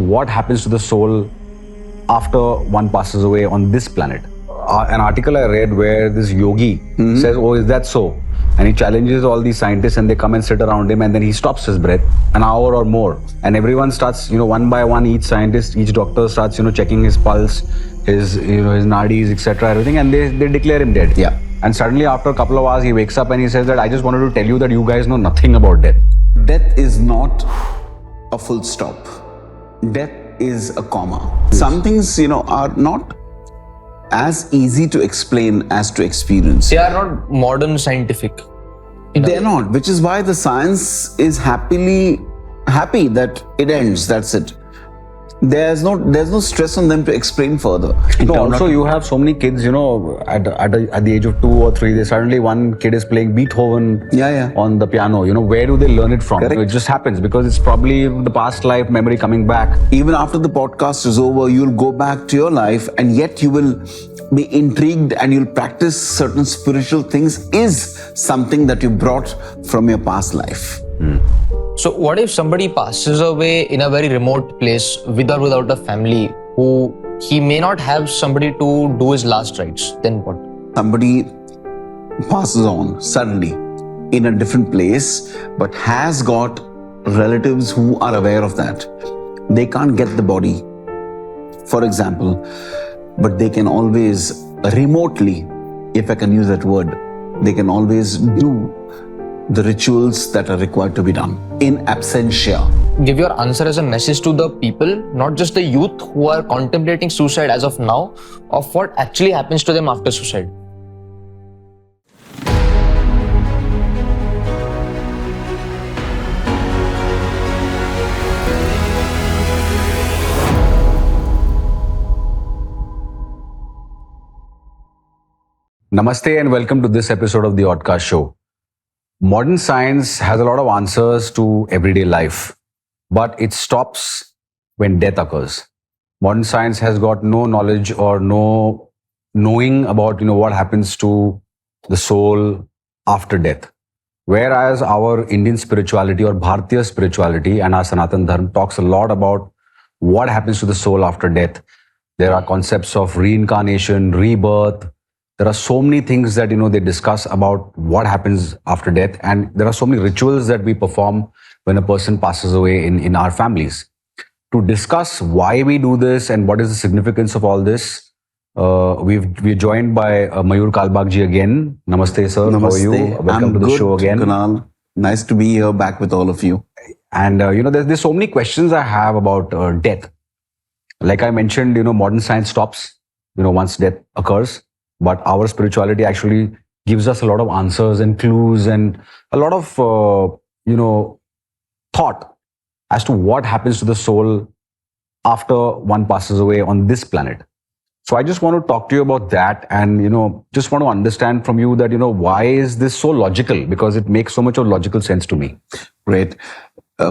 what happens to the soul after one passes away on this planet. An article I read where this yogi says, "Oh, is that so?" And he challenges all these scientists, and they come and sit around him, and then he stops his breath an hour or more, and everyone starts, one by one, each scientist, each doctor starts, checking his pulse, his nadis, etc., everything, and they declare him dead. Yeah. And suddenly, after a couple of hours, he wakes up and he says that I just wanted to tell you that you guys know nothing about death. Death is not a full stop. Death is a comma. Some things, are not as easy to explain as to experience. They are not modern scientific. They're not, which is why the science is happy that it ends. That's it. There's no stress on them to explain further. No, also you have so many kids, at the age of 2 or 3, they suddenly one kid is playing Beethoven on the piano. Where do they learn it from? Correct. It just happens because it's probably the past life memory coming back. Even after the podcast is over, you'll go back to your life, and yet you will be intrigued and you'll practice certain spiritual things is something that you brought from your past life. So what if somebody passes away in a very remote place with or without a family, who he may not have somebody to do his last rites? Then what? Somebody passes on suddenly in a different place but has got relatives who are aware of that. They can't get the body, for example, but they can always remotely, if I can use that word, they can always do the rituals that are required to be done in absentia. Give your answer as a message to the people, not just the youth who are contemplating suicide as of now, of what actually happens to them after suicide. Namaste and welcome to this episode of the Oddcast Show. Modern science has a lot of answers to everyday life, but it stops when death occurs. Modern science has got no knowledge or no knowing about what happens to the soul after death. Whereas our Indian spirituality or Bharatiya spirituality and our Sanatan Dharma talks a lot about what happens to the soul after death. There are concepts of reincarnation, rebirth. There are so many things that they discuss about what happens after death, and there are so many rituals that we perform when a person passes away in our families. To discuss why we do this and what is the significance of all this, we're joined by Mayur Kalbag ji again. Namaste, sir. Namaste. How are you? Welcome to the show again. Kunal. Nice to be here back with all of you. And there's so many questions I have about death. Like I mentioned, modern science stops once death occurs. But our spirituality actually gives us a lot of answers and clues and a lot of, thought as to what happens to the soul after one passes away on this planet. So I just want to talk to you about that and, just want to understand from you that, why is this so logical? Because it makes so much of logical sense to me. Great.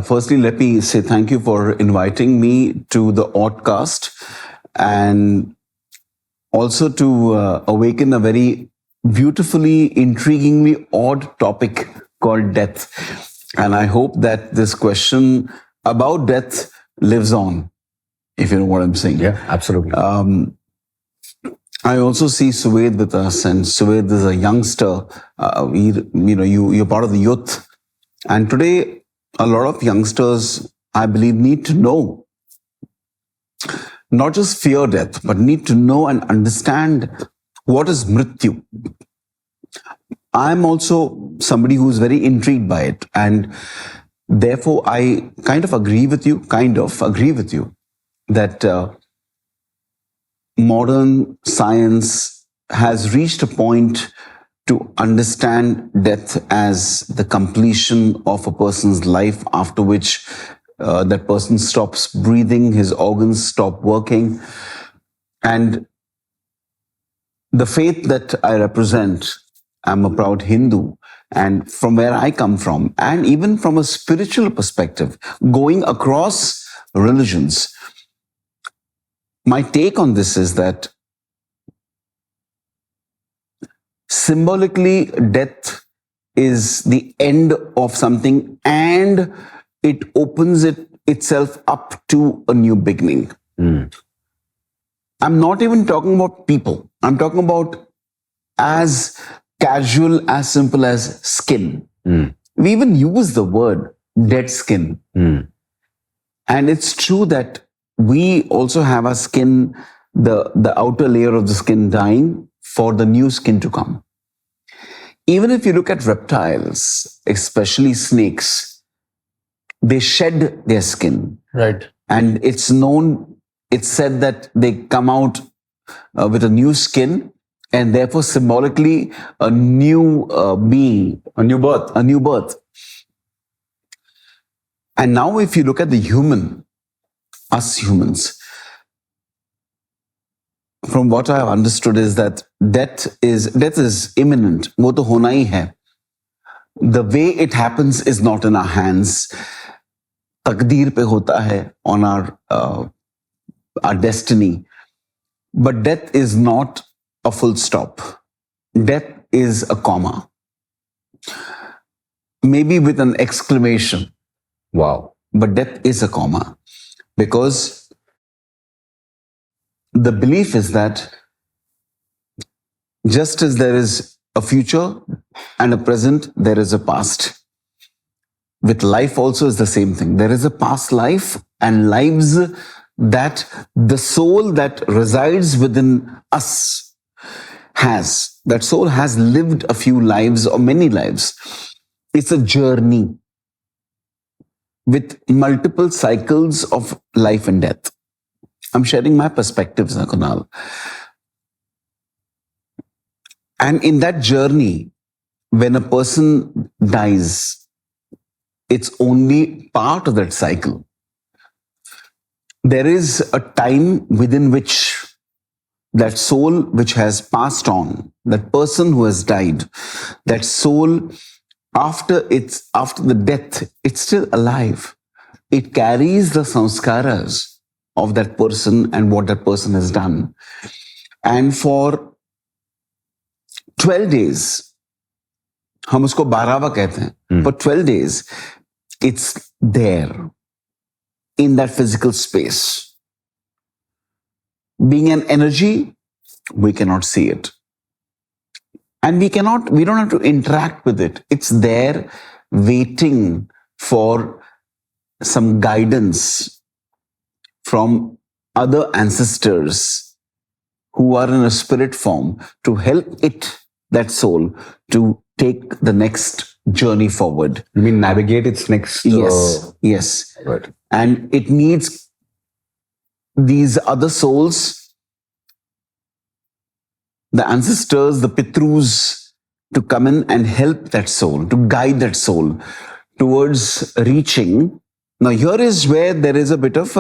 Firstly, let me say thank you for inviting me to the Oddcast, and also to awaken a very beautifully, intriguingly odd topic called death. And I hope that this question about death lives on, if you know what I'm saying. Yeah, absolutely. I also see Suved with us, and Suved is a youngster. You're part of the youth. And today, a lot of youngsters, I believe, need to know, not just fear death, but need to know and understand what is mrityu. I'm also somebody who's very intrigued by it, and therefore I kind of agree with you that modern science has reached a point to understand death as the completion of a person's life, after which that person stops breathing, his organs stop working. And the faith that I represent, I'm a proud Hindu, and from where I come from, and even from a spiritual perspective, going across religions, my take on this is that symbolically, death is the end of something, and it opens it itself up to a new beginning. I'm not even talking about people. I'm talking about as casual, as simple as skin. We even use the word dead skin. And it's true that we also have our skin, the outer layer of the skin dying for the new skin to come. Even if you look at reptiles, especially snakes, they shed their skin. Right. And it's said that they come out with a new skin, and therefore symbolically a new being, A new birth. a new birth. And now if you look at the human, us humans, from what I have understood is that death is imminent. वो तो होना ही है. The way it happens is not in our hands. तकदीर पे होता है, on our destiny. But death is not a full stop. Death is a comma. Maybe with an exclamation. Wow. But death is a comma. Because the belief is that just as there is a future and a present, there is a past. With life also is the same thing. There is a past life and lives that the soul that resides within us has. That soul has lived a few lives or many lives. It's a journey with multiple cycles of life and death. I'm sharing my perspectives, Kunal. And in that journey, when a person dies, it's only part of that cycle. There is a time within which that soul which has passed on, that person who has died, that soul, after the death, it's still alive. It carries the samskaras of that person and what that person has done. And for 12 days, हम उसको 12वां कहते हैं, for 12 days, it's there in that physical space. Being an energy, we cannot see it. And we don't have to interact with it. It's there waiting for some guidance from other ancestors who are in a spirit form to help that soul, to take the next journey forward. You mean navigate its next... Yes. Right. And it needs these other souls, the ancestors, the Pitrus, to come in and help that soul, to guide that soul towards reaching. Now, here is where there is a bit of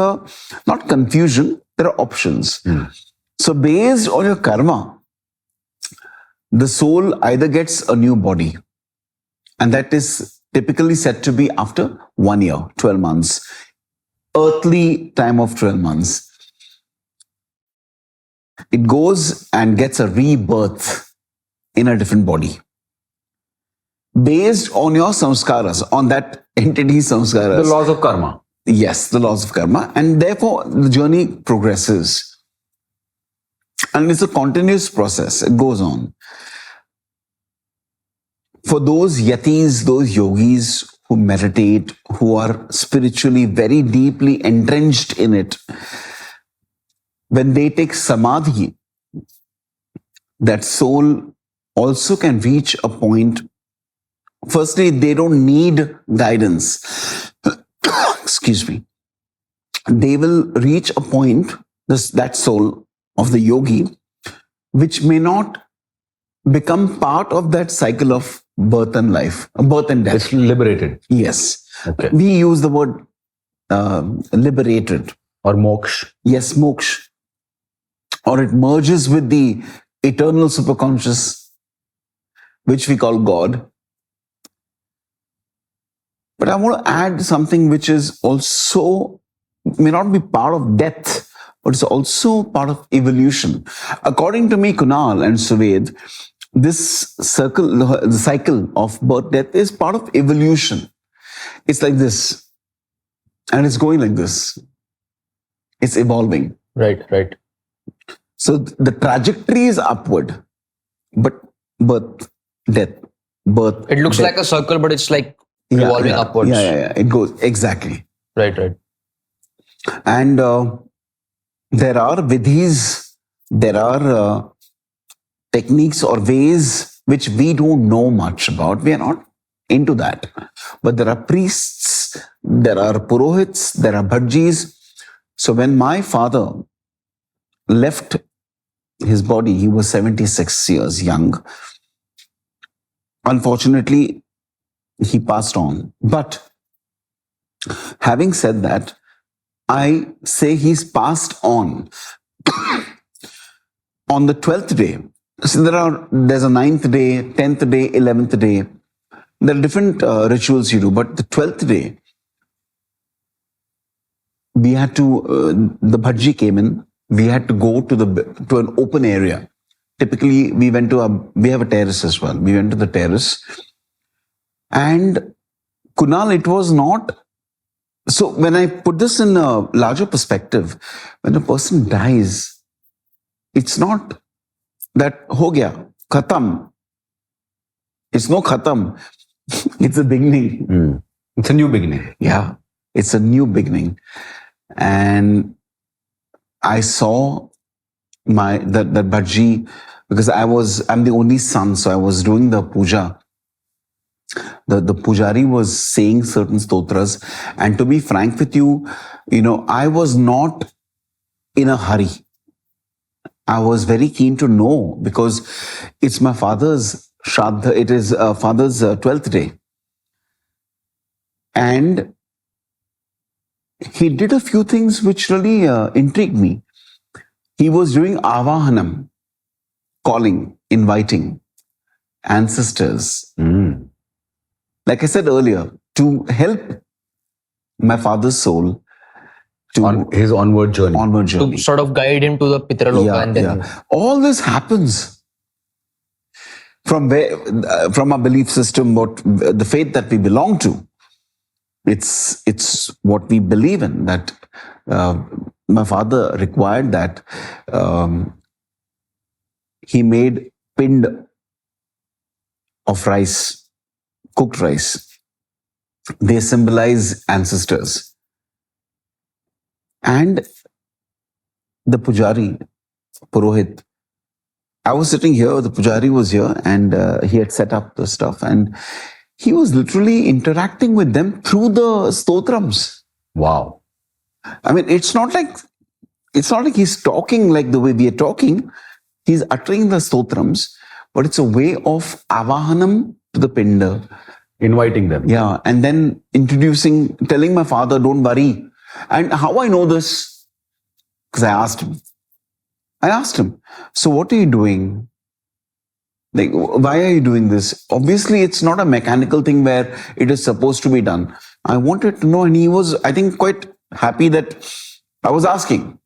not confusion, there are options. So, based on your karma, the soul either gets a new body, and that is typically said to be after 1 year, 12 months, earthly time of 12 months. It goes and gets a rebirth in a different body. Based on your samskaras, on that entity's samskaras. The laws of karma. Yes, the laws of karma. And therefore, the journey progresses. And it's a continuous process. It goes on. For those yatis, those yogis who meditate, who are spiritually very deeply entrenched in it, when they take samadhi, that soul also can reach a point. Firstly, they don't need guidance. Excuse me. They will reach a point, that soul of the yogi, which may not become part of that cycle of birth and death. It's liberated. Yes. Okay. We use the word liberated. Or moksha. Yes, moksha. Or it merges with the eternal superconscious, which we call God. But I want to add something which is also, may not be part of death, but it's also part of evolution. According to me, Kunal and Suved, this the cycle of birth, death is part of evolution. It's like this. And it's going like this. It's evolving. Right, right. So the trajectory is upward, but birth, death, birth. It looks death. like a circle, but it's like Yeah, revolving yeah, upwards. Yeah. It goes exactly. Right, right. And there are vidhis, there are techniques or ways which we don't know much about. We are not into that. But there are priests, there are purohits, there are bhajis. So when my father left his body, he was 76 years young. Unfortunately, he passed on. But having said that, I say he's passed on. On the 12th day, so there's a 9th day, 10th day, 11th day. There are different rituals you do, but the 12th day, we had to, the bhaji came in, we had to go to an open area. Typically, we have a terrace as well. We went to the terrace. And Kunal, it was not, so when I put this in a larger perspective, when a person dies, it's not that ho gaya, khatam. It's no khatam. It's a beginning. It's a new beginning. Yeah, it's a new beginning. And I saw that bhaji, because I'm the only son, so I was doing the puja. The pujari was saying certain stotras, and to be frank with you, I was not in a hurry. I was very keen to know because it's my father's shraddha, it is father's 12th day. And he did a few things which really intrigued me. He was doing avahanam, calling, inviting ancestors. Like I said earlier, to help my father's soul to On his onward journey. To sort of guide him to the Pitraloka and then... All this happens from our belief system, the faith that we belong to. It's what we believe in, that my father required that. He made pind of rice, cooked rice. They symbolize ancestors. And the pujari, purohit, I was sitting here, the pujari was here, and he had set up the stuff, and he was literally interacting with them through the stotrams. Wow. I mean, it's not like he's talking like the way we are talking. He's uttering the stotrams, but it's a way of avahanam to the pinda. Inviting them. Yeah, and then telling my father, don't worry. And how I know this? Because I asked him, so what are you doing? Like, why are you doing this? Obviously, it's not a mechanical thing where it is supposed to be done. I wanted to know, and he was, I think, quite happy that I was asking.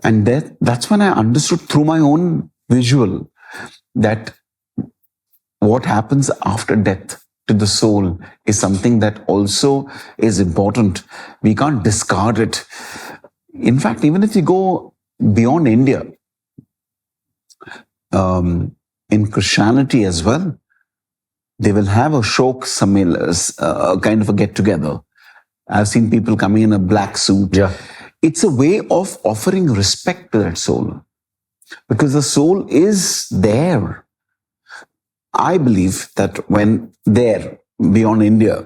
And that's when I understood through my own visual that what happens after death to the soul is something that also is important. We can't discard it. In fact, even if you go beyond India, in Christianity as well, they will have a shok sammelan, kind of a get-together. I've seen people coming in a black suit. Yeah. It's a way of offering respect to that soul, because the soul is there. I believe that when there, beyond India,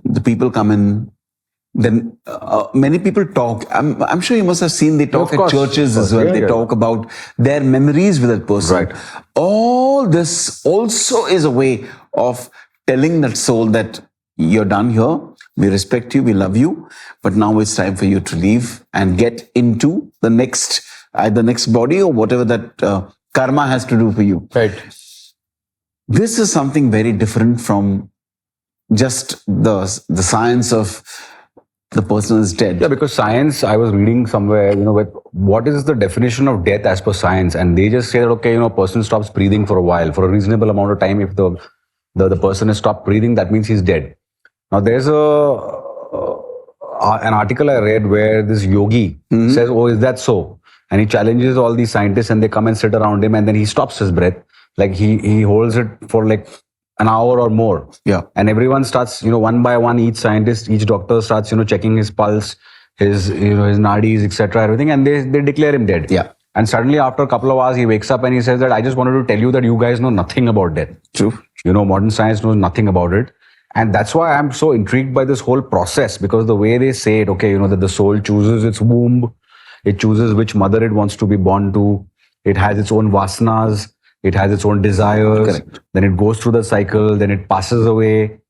the people come in, then many people talk. I'm sure you must have seen they talk at churches as well. They talk about their memories with that person. Right. All this also is a way of telling that soul that you're done here. We respect you, we love you, but now it's time for you to leave and get into the next, either next body or whatever that karma has to do for you. Right. This is something very different from just the science of the person is dead. Yeah, because science, I was reading somewhere, what is the definition of death as per science? And they just say that, okay, person stops breathing for a while, for a reasonable amount of time. If the person has stopped breathing, that means he's dead. Now, there's an article I read where this yogi says, "Oh, is that so?" And he challenges all these scientists, and they come and sit around him, and then he stops his breath, like he holds it for like an hour or more. Yeah. And everyone starts, one by one, each scientist, each doctor starts, checking his pulse, his nadis, etc., everything, and they declare him dead. Yeah. And suddenly, after a couple of hours, he wakes up and he says that I just wanted to tell you that you guys know nothing about death. True. Modern science knows nothing about it. And that's why I'm so intrigued by this whole process, because the way they say it, that the soul chooses its womb, it chooses which mother it wants to be born to, it has its own vasanas, it has its own desires, Correct. Then it goes through the cycle, then it passes away.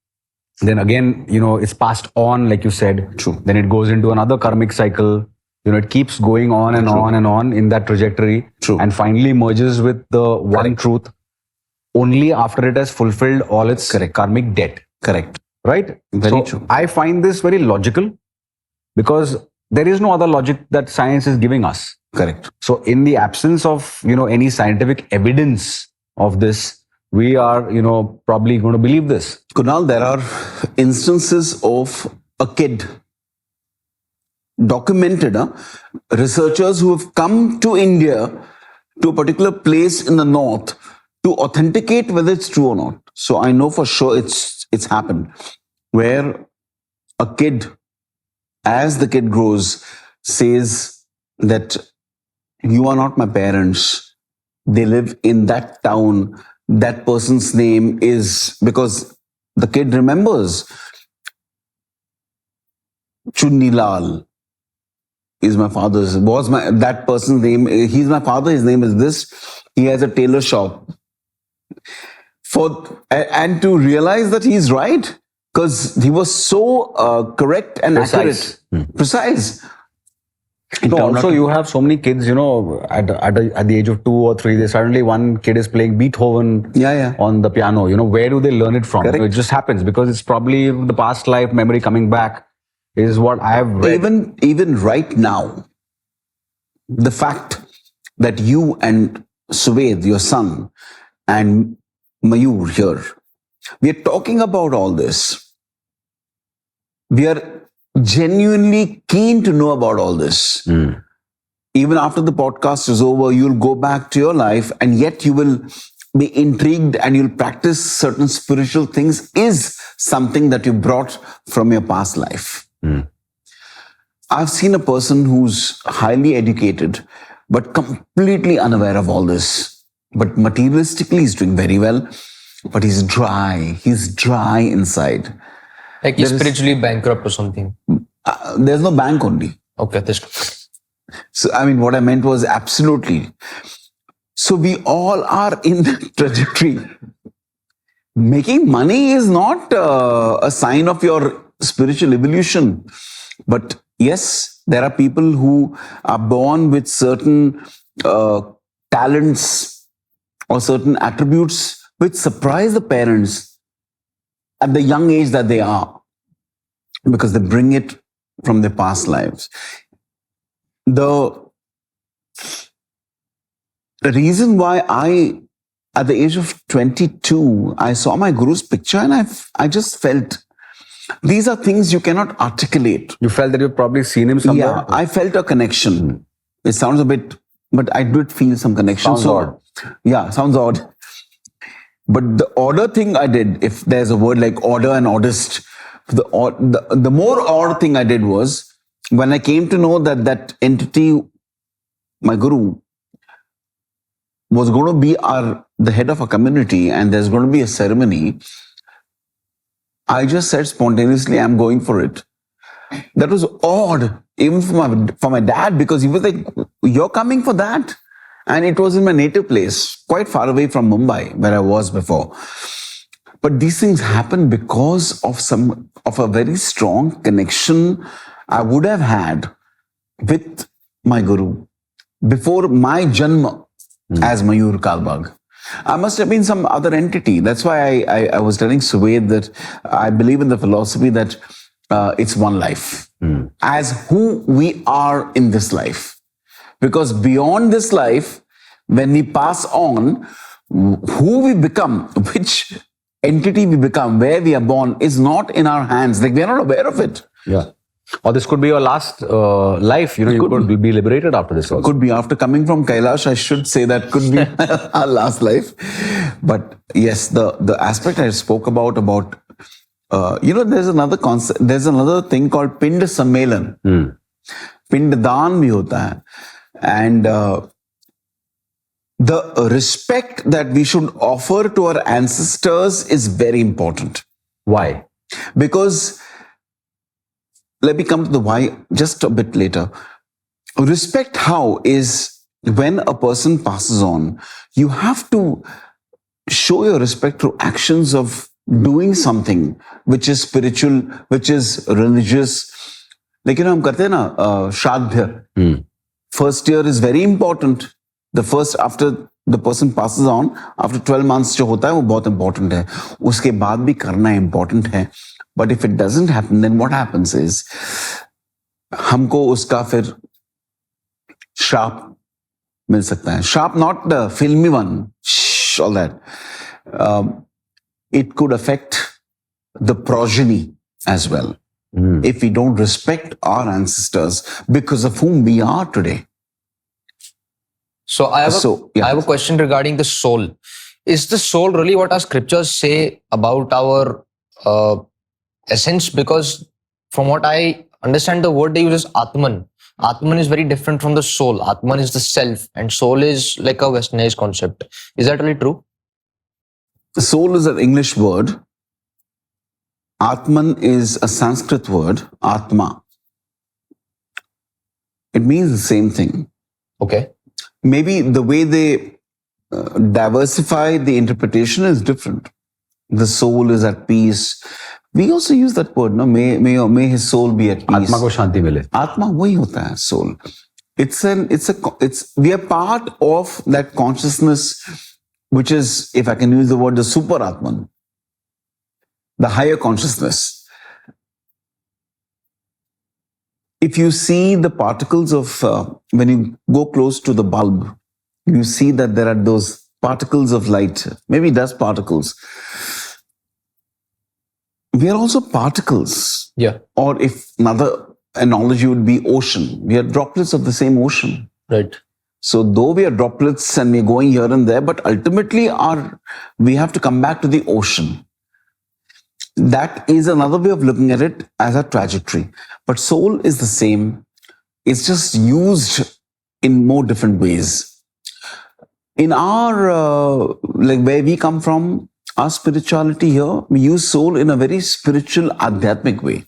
Then again, it's passed on, like you said. True. Then it goes into another karmic cycle. It keeps going on and on and on in that trajectory. True. And finally merges with the one truth only after it has fulfilled all its karmic debt. Correct. Right? Very true. I find this very logical because there is no other logic that science is giving us. Correct. So in the absence of, any scientific evidence of this, we are, probably going to believe this. Kunal, there are instances of a kid documented, researchers who have come to India, to a particular place in the north, to authenticate whether it's true or not. So I know for sure it's happened, where a kid, as the kid grows, says that you are not my parents. They live in that town. That person's name is, because the kid remembers, Chunni Lal is my father's, that person's name, he's my father, his name is this, he has a tailor shop. And to realize that he's right, because he was so correct and Precise. accurate. Precise. No, also, you have so many kids, at the age of 2 or 3, suddenly one kid is playing Beethoven on the piano. Where do they learn it from? Correct. It just happens because it's probably the past life memory coming back is what I have read. Even right now, the fact that you and Suved, your son, and Mayur here, we are talking about all this. We are genuinely keen to know about all this. Even after the podcast is over, you'll go back to your life, and yet you will be intrigued and you'll practice certain spiritual things, is something that you brought from your past life. I've seen a person who's highly educated, but completely unaware of all this. But materialistically, he's doing very well, but he's dry. He's dry inside. Like he's spiritually bankrupt or something. There's no bank only. Okay, this. So, what I meant was absolutely. So we all are in the trajectory. Making money is not a sign of your spiritual evolution. But yes, there are people who are born with certain talents or certain attributes which surprise the parents at the young age that they are, because they bring it from their past lives. The reason why at the age of 22, I saw my guru's picture and I just felt, these are things you cannot articulate. You felt that you've probably seen him somewhere? Yeah, I felt a connection. It sounds a bit, but I did feel some connection. Sounds odd. Yeah, sounds odd. But the order thing I did, if there's a word like order and oddest, the more odd thing I did was, when I came to know that entity, my guru, was going to be the head of a community and there's going to be a ceremony, I just said spontaneously, I'm going for it. That was odd, even for my dad, because he was like, you're coming for that? And it was in my native place, quite far away from Mumbai, where I was before. But these things happen because of a very strong connection I would have had with my guru before my janma as Mayur Kalbag. I must have been some other entity. That's why I was telling Suved that I believe in the philosophy that it's one life, as who we are in this life. Because beyond this life, when we pass on, who we become, which entity we become, where we are born, is not in our hands. Like, we are not aware of it. Yeah. Or this could be your last life. You could be liberated after this also. Could be after coming from Kailash, I should say that could be our last life. But yes, the aspect I spoke about there's another concept. There's another thing called Pind Sammelan. Pinddan bhi hota hai. And the respect that we should offer to our ancestors is very important. Why? Because, let me come to the why just a bit later. Respect how is when a person passes on, you have to show your respect through actions of doing something which is spiritual, which is religious. Like, हम करते हैं ना, श्राद्ध. First year is very important. The first, after the person passes on, after 12 months जो होता है वो बहुत important है. उसके बाद भी करना important है. But if it doesn't happen, then what happens is हमको उसका फिर श्राप मिल सकता है. Sharp, not the filmy one, all that. It could affect the progeny as well. If we don't respect our ancestors because of whom we are today. So I have a question regarding the soul. Is the soul really what our scriptures say about our essence? Because from what I understand, the word they use is Atman. Atman is very different from the soul. Atman is the self, and soul is like a westernized concept. Is that really true? The soul is an English word. Atman is a Sanskrit word, Atma. It means the same thing. Okay. Maybe the way they diversify the interpretation is different. The soul is at peace. We also use that word, no? May his soul be at peace. Atma ko shanti mile. Atma wahi hota hai, soul. We are part of that consciousness, which is, if I can use the word, the super Atman, the higher consciousness. If you see the particles of, when you go close to the bulb, you see that there are those particles of light, maybe dust particles. We are also particles. Yeah. Or if another analogy would be ocean. We are droplets of the same ocean. Right. So though we are droplets and we're going here and there, but ultimately we have to come back to the ocean. That is another way of looking at it as a trajectory. But soul is the same. It's just used in more different ways. In our, like where we come from, our spirituality here, we use soul in a very spiritual, adhyatmic way.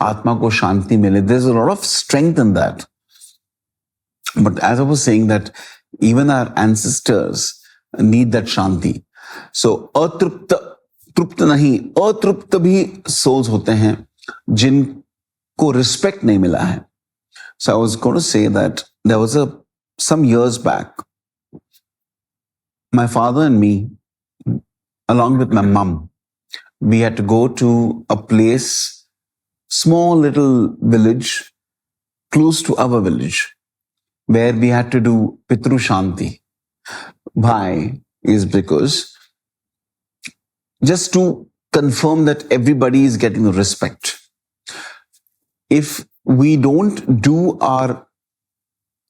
Atma ko shanti mile. There's a lot of strength in that. But as I was saying that even our ancestors need that shanti. So, तृप्त नहीं, अतृप्त भी souls होते हैं जिनको respect नहीं मिला है. So I was going to say that there was some years back, my father and me, along with my mum, we had to go to a place, small little village, close to our village, where we had to do Pitru Shanti. Why? Is because just to confirm that everybody is getting the respect. If we don't do our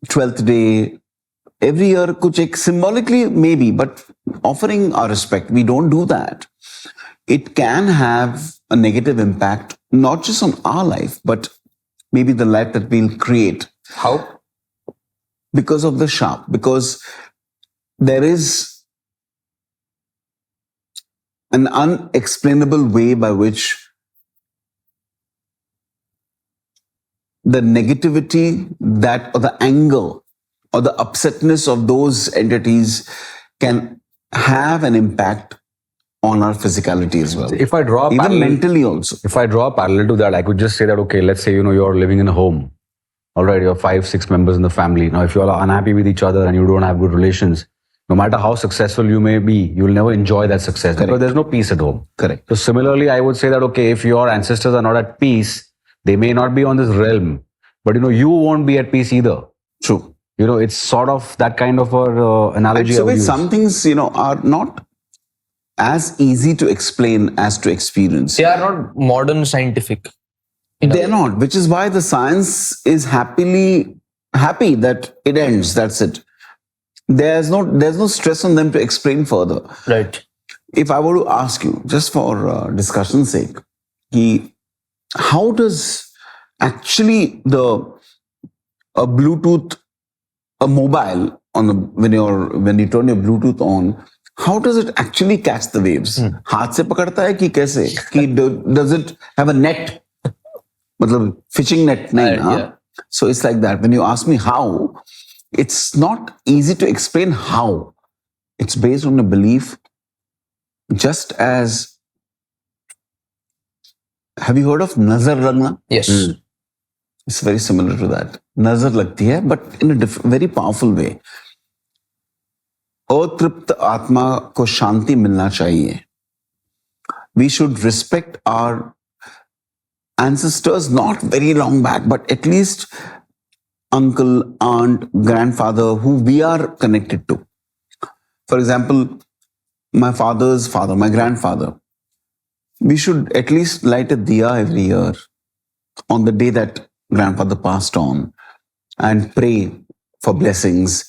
12th day every year, kuch ek symbolically maybe, but offering our respect, we don't do that. It can have a negative impact, not just on our life, but maybe the life that we'll create. How? Because of the sharp, because there is an unexplainable way by which the negativity that, or the anger or the upsetness of those entities can have an impact on our physicality as well. If I draw a even parallel, mentally also. If I draw a parallel to that, I could just say that, okay, let's say, you're living in a home. All right, you're 5-6 members in the family. Now, if you are unhappy with each other and you don't have good relations, no matter how successful you may be, you'll never enjoy that success. Correct. Because there's no peace at home. Correct. So similarly, I would say that, okay, if your ancestors are not at peace, they may not be on this realm, but you won't be at peace either. True. It's sort of that kind of a analogy. So some things, are not as easy to explain as to experience. They are not modern scientific. They're not, which is why the science is happy that it ends. That's it. There's no stress on them to explain further. Right. If I were to ask you, just for discussion's sake, how does actually a Bluetooth, a mobile when you turn your Bluetooth on, how does it actually catch the waves? हाथ से पकड़ता है कि कैसे? Does it have a net? मतलब fishing net नहीं, yeah. So it's like that. When you ask me how, it's not easy to explain how. It's based on a belief. Just as, have you heard of nazar lagna? Yes. It's very similar to that. Nazar lagti hai, but in a very powerful way. अतृप्त आत्मा को शांति मिलना चाहिए. We should respect our ancestors, not very long back, but at least uncle, aunt, grandfather, who we are connected to. For example, my father's father, my grandfather. We should at least light a diya every year on the day that grandfather passed on and pray for blessings.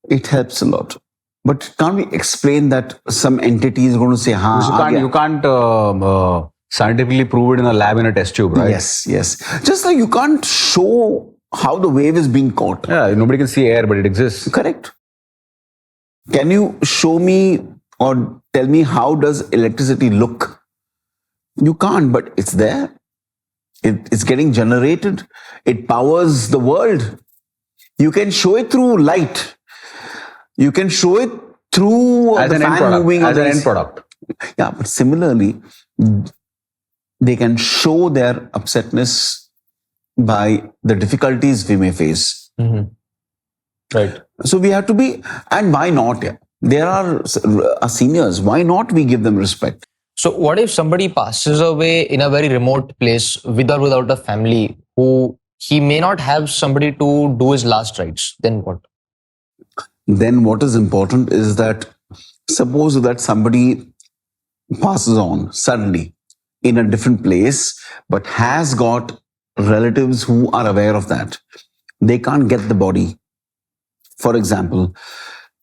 It helps a lot. But can't we explain that some entity is going to say, you can't scientifically prove it in a lab in a test tube, right? Yes. Just like you can't show how the wave is being caught. Yeah, nobody can see air, but it exists. Correct. Can you show me or tell me how does electricity look? You can't, but it's there. It's getting generated. It powers the world. You can show it through light. You can show it through as the fan moving. As an end product. Yeah, but similarly, they can show their upsetness by the difficulties we may face. Right. So we have to be, and why not? Yeah? There are seniors. Why not we give them respect? So what if somebody passes away in a very remote place with or without a family, who he may not have somebody to do his last rites? Then what? Then what is important is that suppose that somebody passes on suddenly in a different place, but has got relatives who are aware of that. They can't get the body, for example,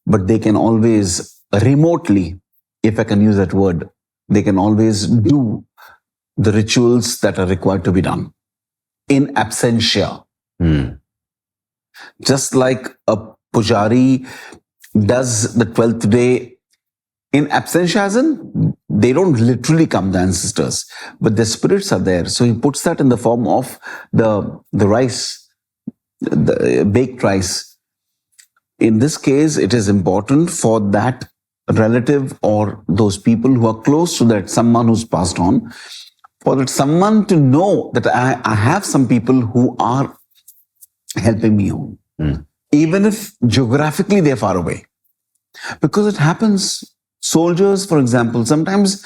but they can always remotely, if I can use that word, they can always do the rituals that are required to be done in absentia. Just like a pujari does the 12th day in absentia, as in they don't literally come, the ancestors, but the spirits are there. So he puts that in the form of the rice, the baked rice. In this case, it is important for that relative or those people who are close to that someone who's passed on, for that someone to know that I have some people who are helping me on. Even if geographically they're far away. Because it happens. Soldiers, for example, sometimes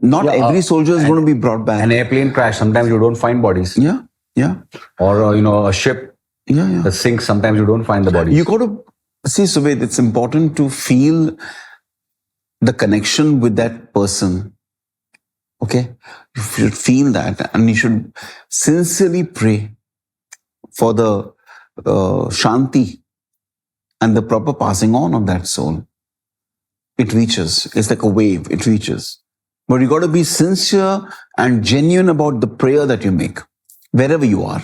not every soldier is going to be brought back. An airplane crash, sometimes you don't find bodies. Yeah. Or, a ship that sinks, sometimes you don't find the bodies. You got to see, Suved, it's important to feel the connection with that person. Okay? You should feel that, and you should sincerely pray for the Shanti and the proper passing on of that soul. It reaches. It's like a wave. It reaches. But you got to be sincere and genuine about the prayer that you make, wherever you are.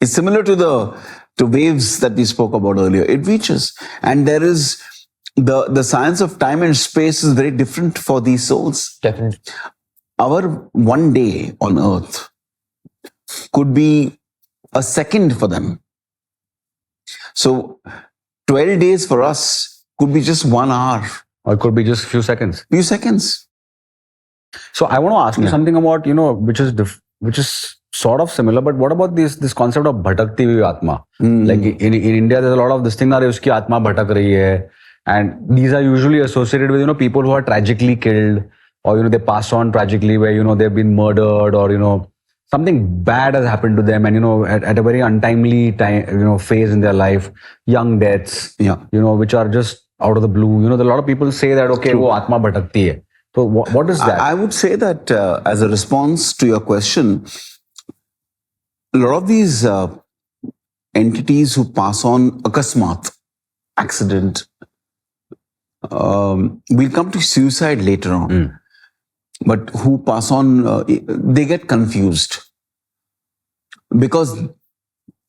It's similar to the waves that we spoke about earlier. It reaches. And there is the science of time and space is very different for these souls. Definitely. Our one day on earth could be a second for them. So 12 days for us could be just 1 hour. Or it could be just a few seconds. Few seconds. So I want to ask you something about, which is sort of similar, but what about this concept of bhatakti huyi atma? Like in India, there's a lot of this thing that uski atma bhatak rahi hai. And these are usually associated with, people who are tragically killed, or, they pass on tragically, where, they've been murdered, or, something bad has happened to them, and at a very untimely time, phase in their life, young deaths, which are just out of the blue. A lot of people say that, okay, wo atma bhatakti hai. So what is that? I would say that as a response to your question, a lot of these entities who pass on akasmat, accident, we'll come to suicide later on, but who pass on, they get confused because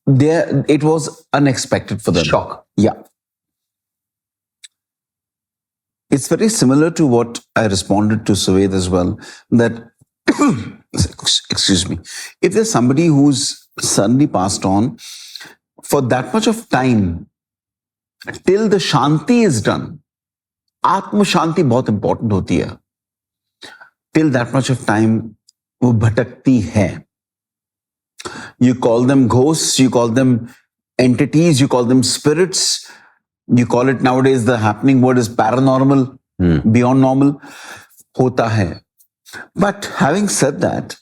it was unexpected for them. Shock. Yeah. It's very similar to what I responded to Suved as well, that, excuse me, if there's somebody who's suddenly passed on, for that much of time, till the Shanti is done, Atma Shanti बहुत important होती है. Till that much of time, वो भटकती है. You call them ghosts, you call them entities, you call them spirits. You call it nowadays, the happening word is paranormal, beyond normal. Hota hai. But having said that,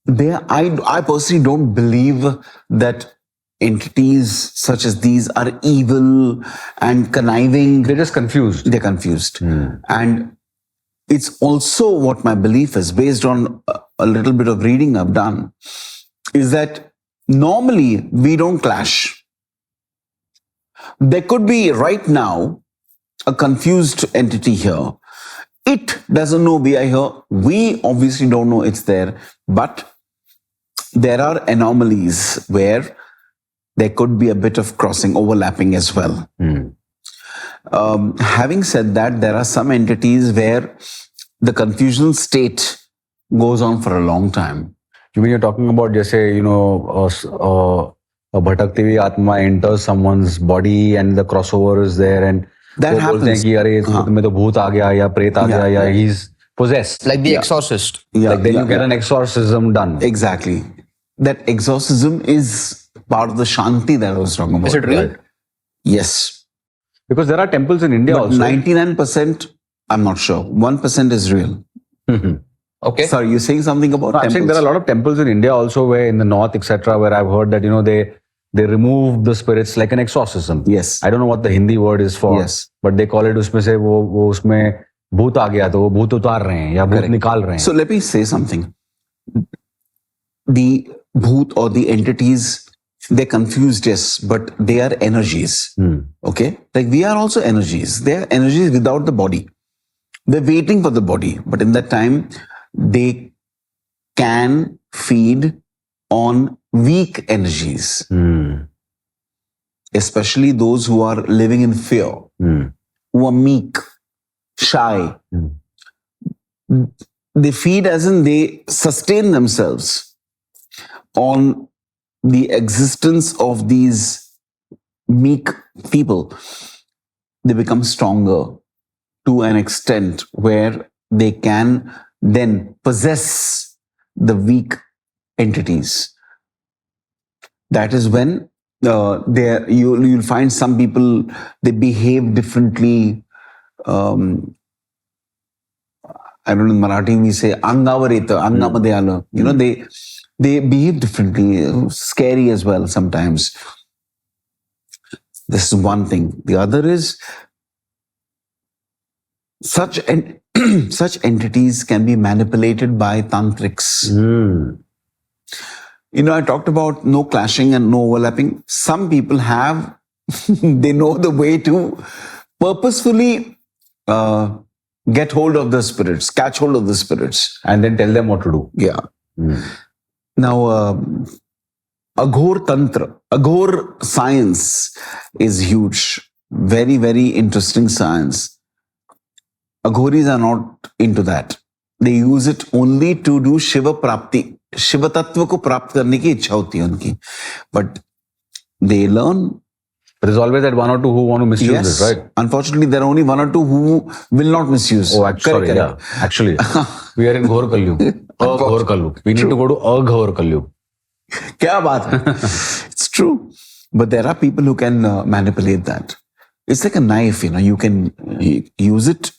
I personally don't believe that entities such as these are evil and conniving. They're just confused. They're confused. And it's also what my belief is, based on a little bit of reading I've done, is that normally we don't clash. There could be right now a confused entity here. It doesn't know we are here. We obviously don't know it's there. But there are anomalies where there could be a bit of crossing, overlapping as well. Having said that, there are some entities where the confusional state goes on for a long time. You mean you're talking about, just say, a bhatakti hui atma enters someone's body and the crossover is there, and that happens. Ki, Arey, mein to bhoot aa gaya, ya pret aa gaya, ya he's possessed. Like the exorcist. Like then you get an exorcism done. Exactly. That exorcism is part of the Shanti that I was talking about. Is it real? Yes. Because there are temples in India but also. 99%, I'm not sure. 1% is real. Okay. Sorry, you're saying something about temples? I'm saying there are a lot of temples in India also, where in the north, etc., where I've heard that, they remove the spirits like an exorcism. Yes. I don't know what the Hindi word is for. Yes. But they call it, उसमें से वो उसमें भूत आ गया तो वो भूत उतार रहे हैं या भूत निकाल रहे हैं. So let me say something. The bhoot or the entities, they're confused, yes, but they are energies. Okay? Like we are also energies. They are energies without the body. They're waiting for the body. But in that time, they can feed on weak energies. Especially those who are living in fear, who are meek, shy. They feed as in they sustain themselves on the existence of these meek people. They become stronger to an extent where they can then possess the weak entities. That is when you'll find some people, they behave differently. I don't know, in Marathi we say angavareta, angamadhyala. They behave differently, scary as well sometimes. This is one thing. The other is such entities can be manipulated by tantrics. I talked about no clashing and no overlapping. Some people have, they know the way to purposefully get hold of the spirits, catch hold of the spirits. And then tell them what to do. Yeah. Now, Aghor Tantra, Aghor science is huge. Very, very interesting science. Aghoris are not into that. They use it only to do Shiva Prapti. Shiva Tattva ko prapt karne ki ichha hoti hai unki. But they learn. There's always that one or two who want to misuse it, right? Unfortunately, there are only one or two who will not misuse. Oh, sorry, yeah. Actually, we are in Ghor Kalyug. Ghor Kalyug. We need to go to Ghor Kalyug. Kya baat hai? It's true. But there are people who can manipulate that. It's like a knife, you can use it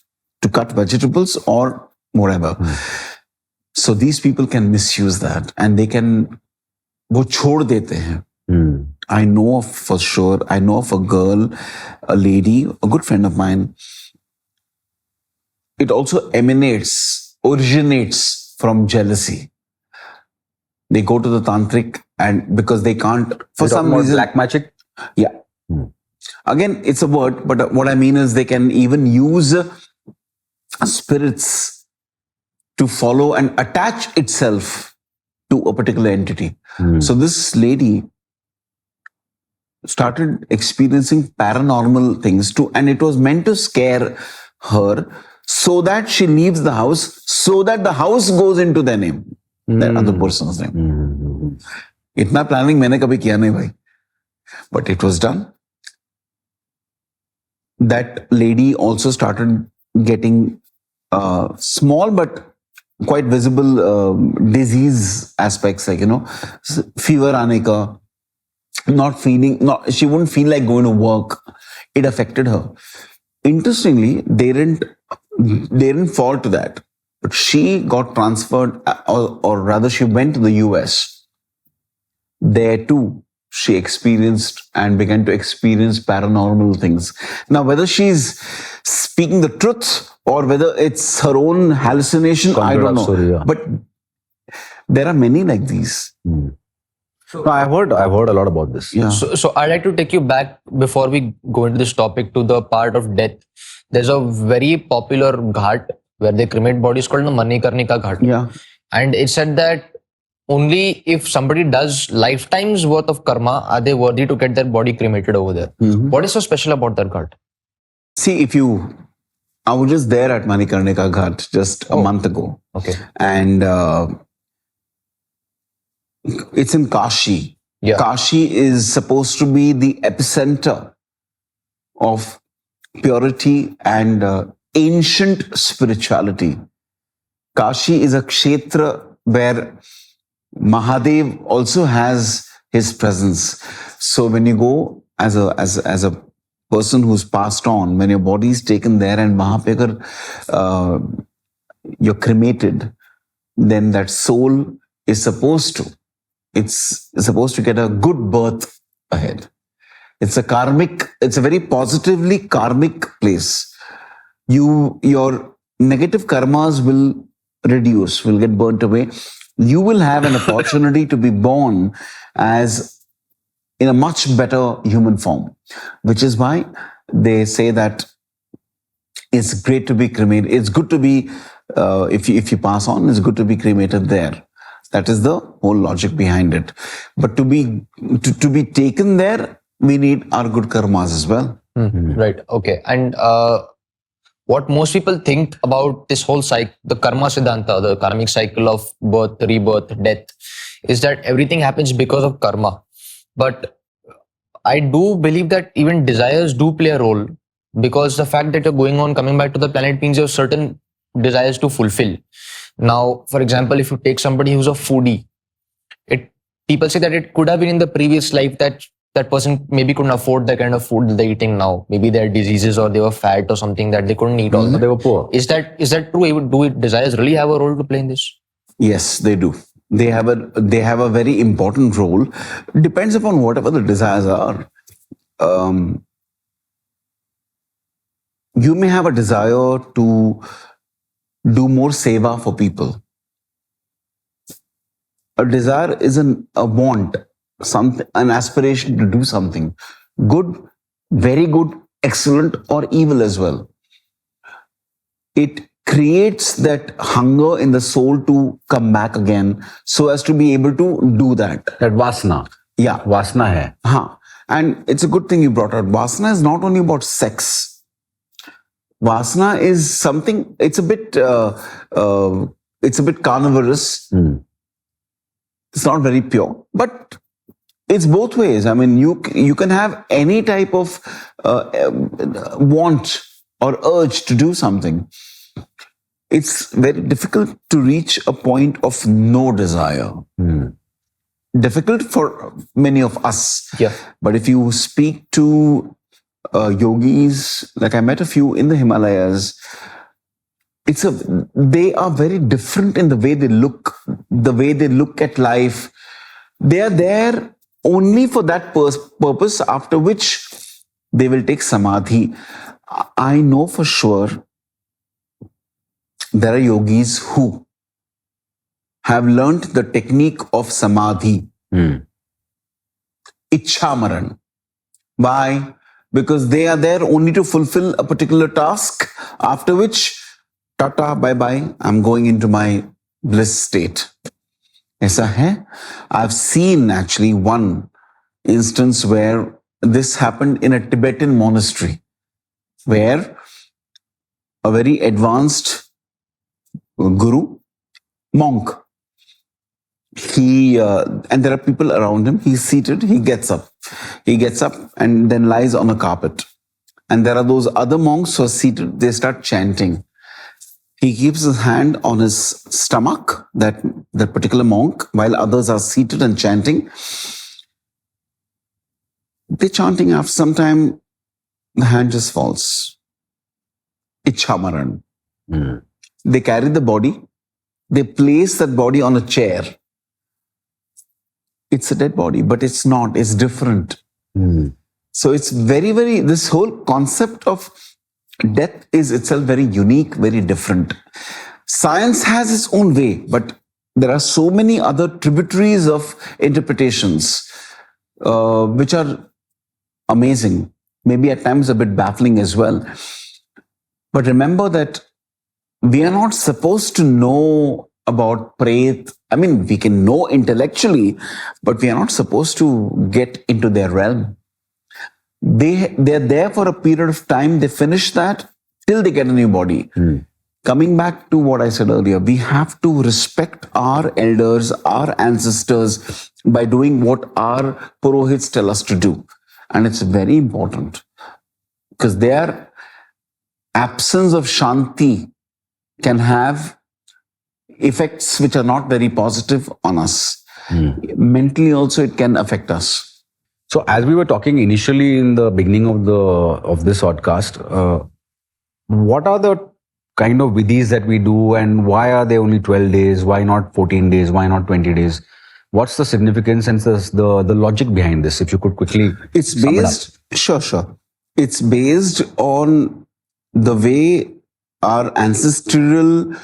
to cut vegetables or whatever. So these people can misuse that and they can, wo chhod dete hain. I know of, for sure, I know of a girl, a lady, a good friend of mine. it also originates from jealousy. They go to the tantric, and because they can't, for some reason, black magic. Yeah. Again, it's a word, but what I mean is they can even use spirits to follow and attach itself to a particular entity. So this lady started experiencing paranormal things too, and it was meant to scare her so that she leaves the house, so that the house goes into their name, that other person's name. Itna planning मैंने कभी किया नहीं भाई, but it was done. That lady also started getting small but quite visible disease aspects, like, fever aane ka, she wouldn't feel like going to work. It affected her. Interestingly, they didn't fall to that, but she got transferred, or rather she went to the US. There too, she experienced and began to experience paranormal things. Now, whether she's speaking the truth or whether it's her own hallucination, I don't know. Story, yeah. But there are many like these. No, I've heard a lot about this. Yeah. So I'd like to take you back, before we go into this topic, to the part of death. There's a very popular ghat where they cremate bodies called the Manikarnika Ghat. Yeah. And it said that only if somebody does lifetimes worth of karma are they worthy to get their body cremated over there. What is so special about that ghat? See, I was just there at Manikarnika Ghat just a month ago. Okay. And it's in Kashi. Yeah. Kashi is supposed to be the epicenter of purity and ancient spirituality. Kashi is a kshetra where Mahadev also has his presence. So when you go as a person who's passed on, when your body is taken there and you're cremated, then that soul is supposed to get a good birth ahead. It's a very positively karmic place. Your negative karmas will reduce, will get burnt away. You will have an opportunity to be born in a much better human form, which is why they say that it's great to be cremated. It's good to be, if you pass on, it's good to be cremated there. That is the whole logic behind it. But to be taken there, we need our good karmas as well. Right. Okay. And what most people think about this whole cycle, the karma siddhanta, the karmic cycle of birth, rebirth, death, is that everything happens because of karma. But I do believe that even desires do play a role, because the fact that you're coming back to the planet means you have certain desires to fulfill. Now, for example, if you take somebody who's a foodie, people say that it could have been in the previous life that person maybe couldn't afford the kind of food that they're eating now. Maybe they had diseases or they were fat or something that they couldn't eat. Also, they were poor. Is that true? Do desires really have a role to play in this? Yes, they do. They have a very important role. Depends upon whatever the desires are. You may have a desire to do more seva for people. A desire is a want, an aspiration to do something good, very good, excellent, or evil as well. It creates that hunger in the soul to come back again, so as to be able to do that. That vasana. Yeah. Vasana hai. Haan. And it's a good thing you brought out. Vasana is not only about sex. Vasana is something, it's a bit carnivorous. It's not very pure, but it's both ways. I mean, you can have any type of want or urge to do something. It's very difficult to reach a point of no desire. Difficult for many of us. Yeah. But if you speak to yogis, like I met a few in the Himalayas, they are very different in the way they look at life. They are there only for that purpose, after which they will take samadhi. I know for sure there are yogis who have learnt the technique of samadhi, Ichchamaran. Why? Because they are there only to fulfill a particular task, after which, tata, bye-bye, I'm going into my bliss state. Aisa hai? I've seen actually one instance where this happened in a Tibetan monastery, where a very advanced guru, monk, and there are people around him. He's seated, he gets up and then lies on a carpet. And there are those other monks who are seated, they start chanting. He keeps his hand on his stomach, that particular monk, while others are seated and chanting. They're chanting, after some time, the hand just falls. Ichchamaran. They carry the body, they place that body on a chair. It's a dead body, but it's not, it's different. So it's very, very, this whole concept of death is itself very unique, very different. Science has its own way, but there are so many other tributaries of interpretations which are amazing, maybe at times a bit baffling as well. But remember that we are not supposed to know about Pret. I mean, we can know intellectually, but we are not supposed to get into their realm. They're there for a period of time. They finish that till they get a new body. Coming back to what I said earlier, we have to respect our elders, our ancestors, by doing what our Purohits tell us to do. And it's very important, because their absence of Shanti can have effects which are not very positive on us. Mentally also it can affect us. So as we were talking initially in the beginning of this podcast, what are the kind of vidhis that we do, and why are they only 12 days? Why not 14 days? Why not 20 days? What's the significance and the logic behind this? If you could quickly It's based, sure. It's based on the way our ancestral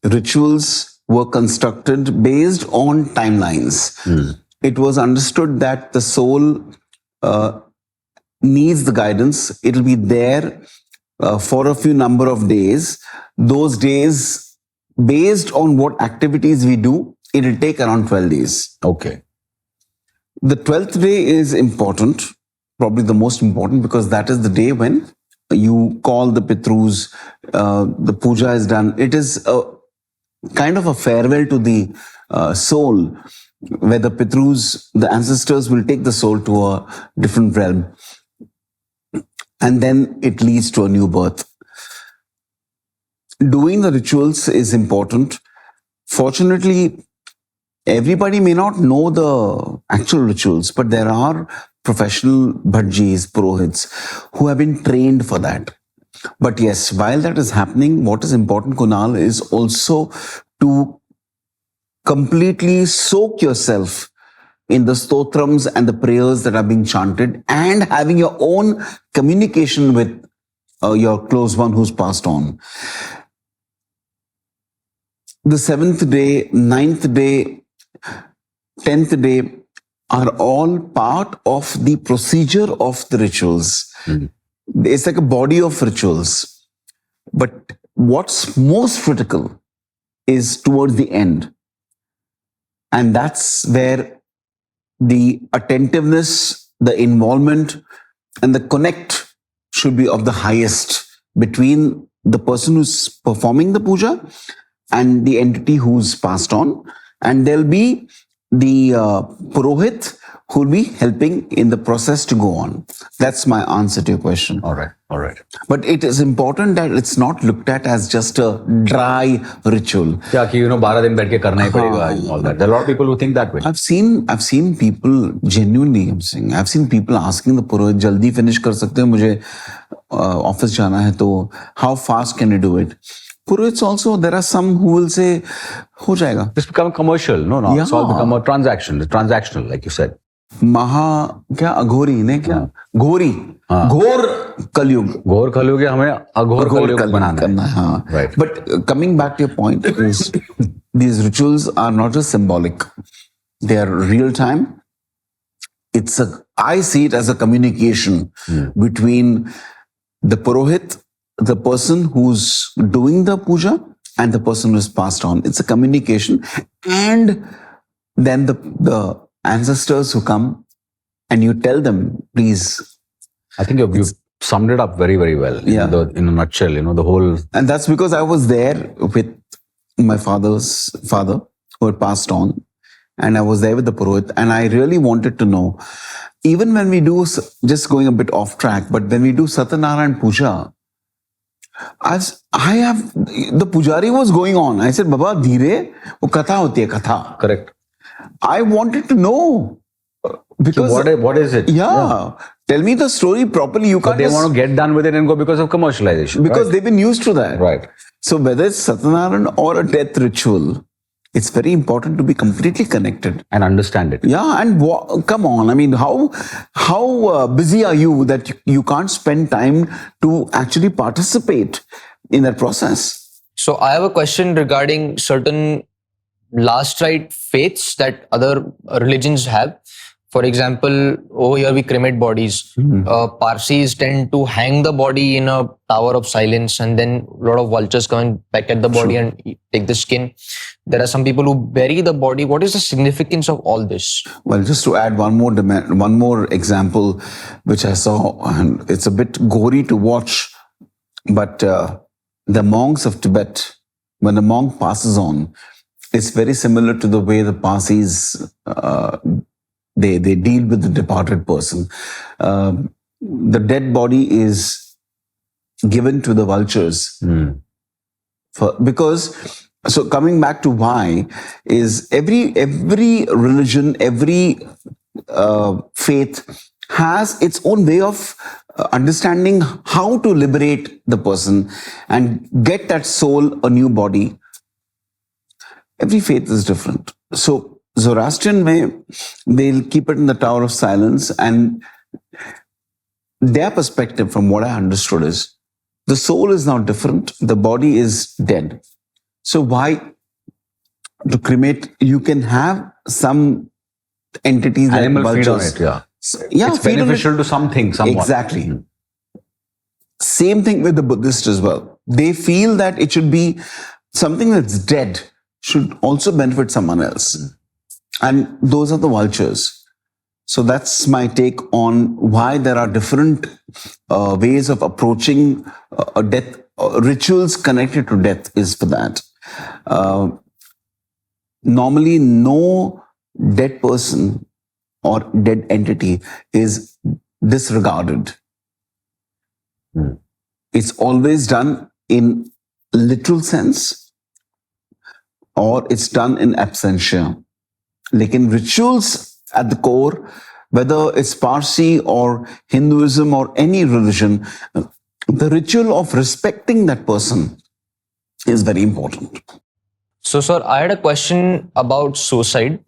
rituals were constructed based on timelines. It was understood that the soul needs the guidance. It'll be there for a few number of days. Those days, based on what activities we do, it'll take around 12 days. Okay. The 12th day is important, probably the most important, because that is the day when you call the Pitrus, the puja is done. It is a kind of a farewell to the soul, where the Pitrus, the ancestors, will take the soul to a different realm. And then it leads to a new birth. Doing the rituals is important. Fortunately, everybody may not know the actual rituals, but there are professional bhajis, purohits, who have been trained for that. But yes, while that is happening, what is important, Kunal, is also to completely soak yourself in the stotrams and the prayers that are being chanted, and having your own communication with your close one who's passed on. The 7th day, 9th day, 10th day are all part of the procedure of the rituals. It's like a body of rituals. But what's most critical is towards the end. And that's where the attentiveness, the involvement, and the connect should be of the highest between the person who's performing the puja and the entity who's passed on. And there'll be the Purohit who will be helping in the process to go on. That's my answer to your question. All right. But it is important that it's not looked at as just a dry ritual. Yeah, 12 din baith ke karna hi padega and all that. There are a lot of people who think that way. I've seen people genuinely, I've seen people asking the Purohit, jaldi finish kar sakte ho, mujhe office jana hai, to how fast can you do it? Purohits also, there are some who will say, ho jayega. This become commercial. No, Yeah. it's all become a transactional, like you said. क्या अघोरी ने क्या घोरी घोर कलयुग हमें अघोर कलयुग बनाना है. हाँ. Right. But coming back to your point is these rituals are not just symbolic, they are real time. I see it as a communication between the purohit, the person who's doing the puja, and the person who's passed on. It's a communication. And then the ancestors who come and you tell them, please. I think you've summed it up very, very well. Yeah. In a nutshell, the whole. And that's because I was there with my father's father who had passed on. And I was there with the Purohit, and I really wanted to know, even when we do, just going a bit off track, but when we do Satyanarayan Puja, the Pujari was going on. I said, Baba, dhire, wo katha hoti hai, katha. Correct. I wanted to know. Because what is it? Yeah. Tell me the story properly. You can't. But they want to get done with it and go because of commercialization. Because they've been used to that. Right. So whether it's Satyanarayan or a death ritual, it's very important to be completely connected and understand it. Yeah, and come on. I mean, how busy are you that you can't spend time to actually participate in that process? So I have a question regarding certain last rite faiths that other religions have. For example, over here we cremate bodies. Parsis tend to hang the body in a tower of silence, and then a lot of vultures come and peck at the body and take the skin. There are some people who bury the body. What is the significance of all this? Well, just to add one more example, which I saw, and it's a bit gory to watch, but the monks of Tibet, when the monk passes on, it's very similar to the way the Parsis they deal with the departed person. The dead body is given to the vultures. So coming back to why is every religion, every faith has its own way of understanding how to liberate the person and get that soul a new body. Every faith is different. So Zoroastrian way, they'll keep it in the Tower of Silence, and their perspective, from what I understood, is the soul is now different, the body is dead. So why to cremate? You can have some entities like animal feed on vultures. it, yeah. Yeah, it's beneficial to something, someone. Exactly. Same thing with the Buddhists as well. They feel that it should be something that's dead should also benefit someone else. And those are the vultures. So that's my take on why there are different ways of approaching a death. Rituals connected to death is for that. Normally, no dead person or dead entity is disregarded. It's always done in literal sense, or it's done in absentia. Like in rituals at the core, whether it's Parsi or Hinduism or any religion, the ritual of respecting that person is very important. So, sir, I had a question about suicide.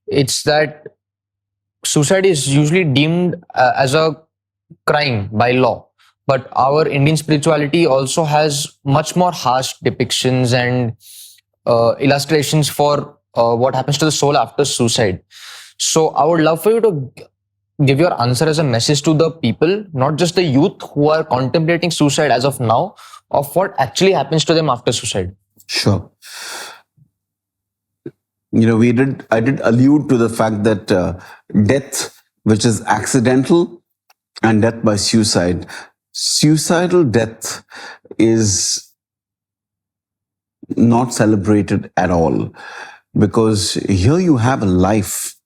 It's that suicide is usually deemed as a crime by law. But our Indian spirituality also has much more harsh depictions and illustrations for what happens to the soul after suicide. So I would love for you to give your answer as a message to the people, not just the youth who are contemplating suicide as of now, of what actually happens to them after suicide. Sure. I did allude to the fact that death, which is accidental, and death by suicide. Suicidal death is not celebrated at all, because here you have a life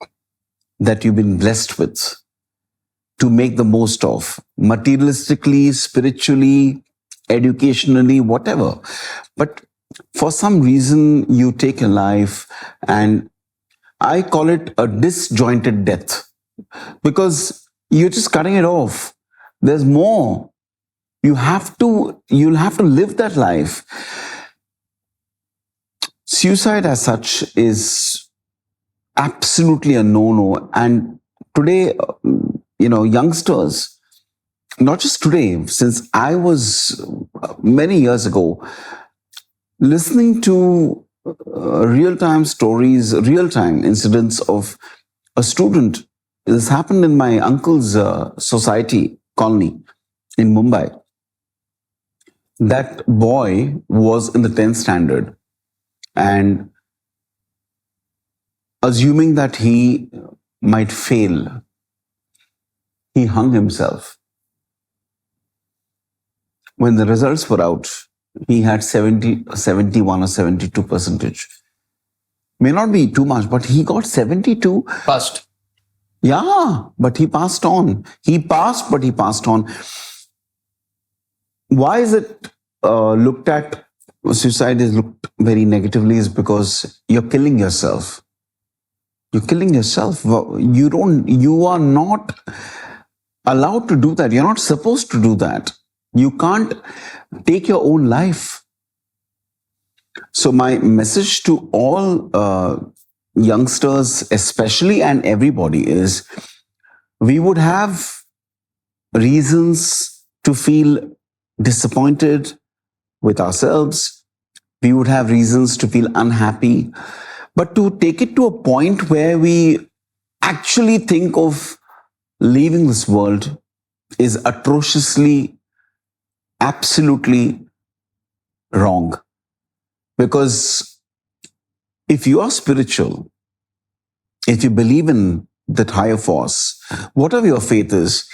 that you've been blessed with to make the most of, materialistically, spiritually, educationally, whatever. But for some reason, you take a life, and I call it a disjointed death, because you're just cutting it off. There's more. You'll have to live that life. Suicide as such is absolutely a no-no, and today, youngsters, not just today, since I was many years ago, listening to real-time stories, real-time incidents of a student. This happened in my uncle's society colony in Mumbai. That boy was in the 10th standard, and assuming that he might fail, he hung himself. When the results were out, he had 71 or 72 percentage. May not be too much, but he got 72. Passed. Yeah, but he passed on. He passed, but he passed on. Why is it looked at, suicide is looked very negatively, is because you're killing yourself. You're killing yourself. You are not allowed to do that. You're not supposed to do that. You can't take your own life. So my message to all youngsters especially, and everybody, is we would have reasons to feel disappointed with ourselves. We would have reasons to feel unhappy. But to take it to a point where we actually think of leaving this world is atrociously, absolutely wrong. Because if you are spiritual, if you believe in that higher force, whatever your faith is,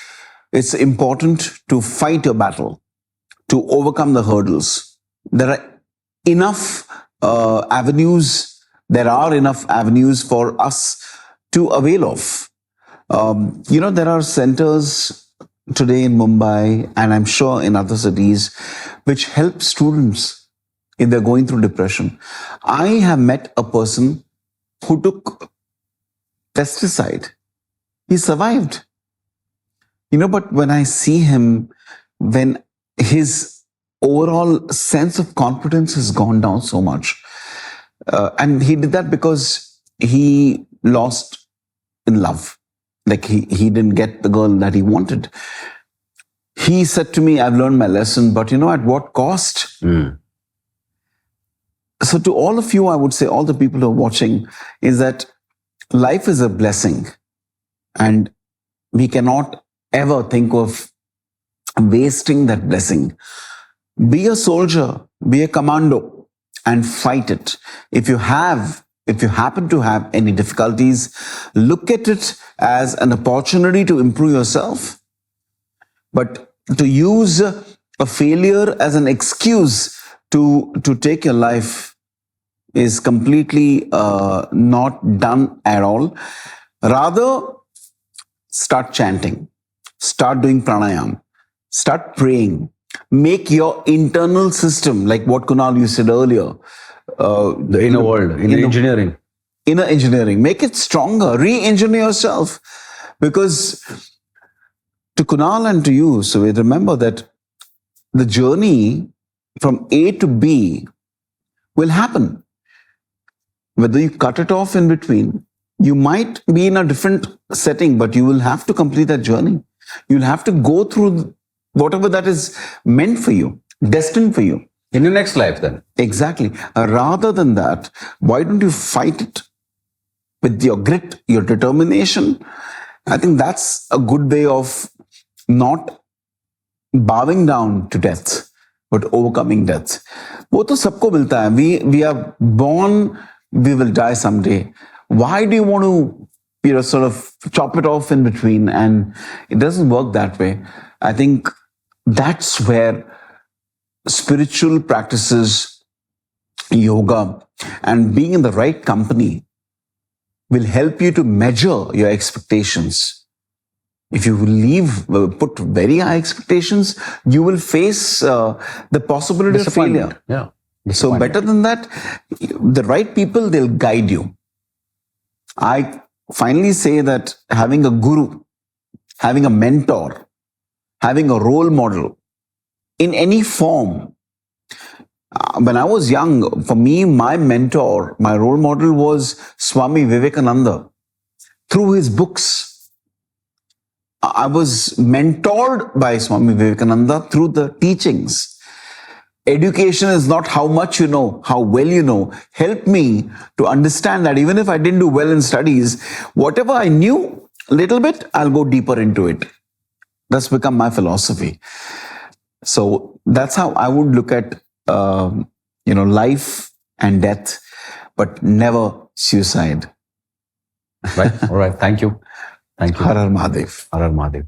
it's important to fight your battle, to overcome the hurdles. There are enough avenues. There are enough avenues for us to avail of. There are centers today in Mumbai, and I'm sure in other cities, which help students if they're going through depression. I have met a person who took pesticide. He survived. But when I see him, when his overall sense of confidence has gone down so much, and he did that because he lost in love. Like he didn't get the girl that he wanted. He said to me, I've learned my lesson, but at what cost? So to all of you, I would say, all the people who are watching, is that life is a blessing, and we cannot ever think of wasting that blessing. Be a soldier, be a commando, and fight it. If you happen to have any difficulties, look at it as an opportunity to improve yourself. But to use a failure as an excuse to take your life is completely not done at all. Rather, start chanting, start doing pranayam, start praying, make your internal system, like what Kunal you said earlier, the inner world, inner engineering, make it stronger, re-engineer yourself. Because to Kunal and to you, so remember that the journey from A to B will happen. Whether you cut it off in between, you might be in a different setting, but you will have to complete that journey. You'll have to go through whatever that is meant for you, destined for you. In your next life, then. Exactly. Rather than that, why don't you fight it with your grit, your determination? I think that's a good way of not bowing down to death, but overcoming death. वो तो सबको मिलता है. We are born, we will die someday. Why do you want to, sort of chop it off in between? And it doesn't work that way. I think that's where spiritual practices, yoga, and being in the right company will help you to measure your expectations. If you put very high expectations, you will face the possibility of failure. Yeah. So better than that, the right people, they'll guide you. I finally say that having a guru, having a mentor, having a role model in any form. When I was young, for me, my mentor, my role model was Swami Vivekananda. Through his books, I was mentored by Swami Vivekananda through the teachings. Education is not how much you know, how well you know. Help me to understand that even if I didn't do well in studies, whatever I knew a little bit, I'll go deeper into it. That's become my philosophy. So that's how I would look at, life and death, but never suicide. Right. All right. Thank you. Thank you. Har Har Mahadev. Har Har Mahadev.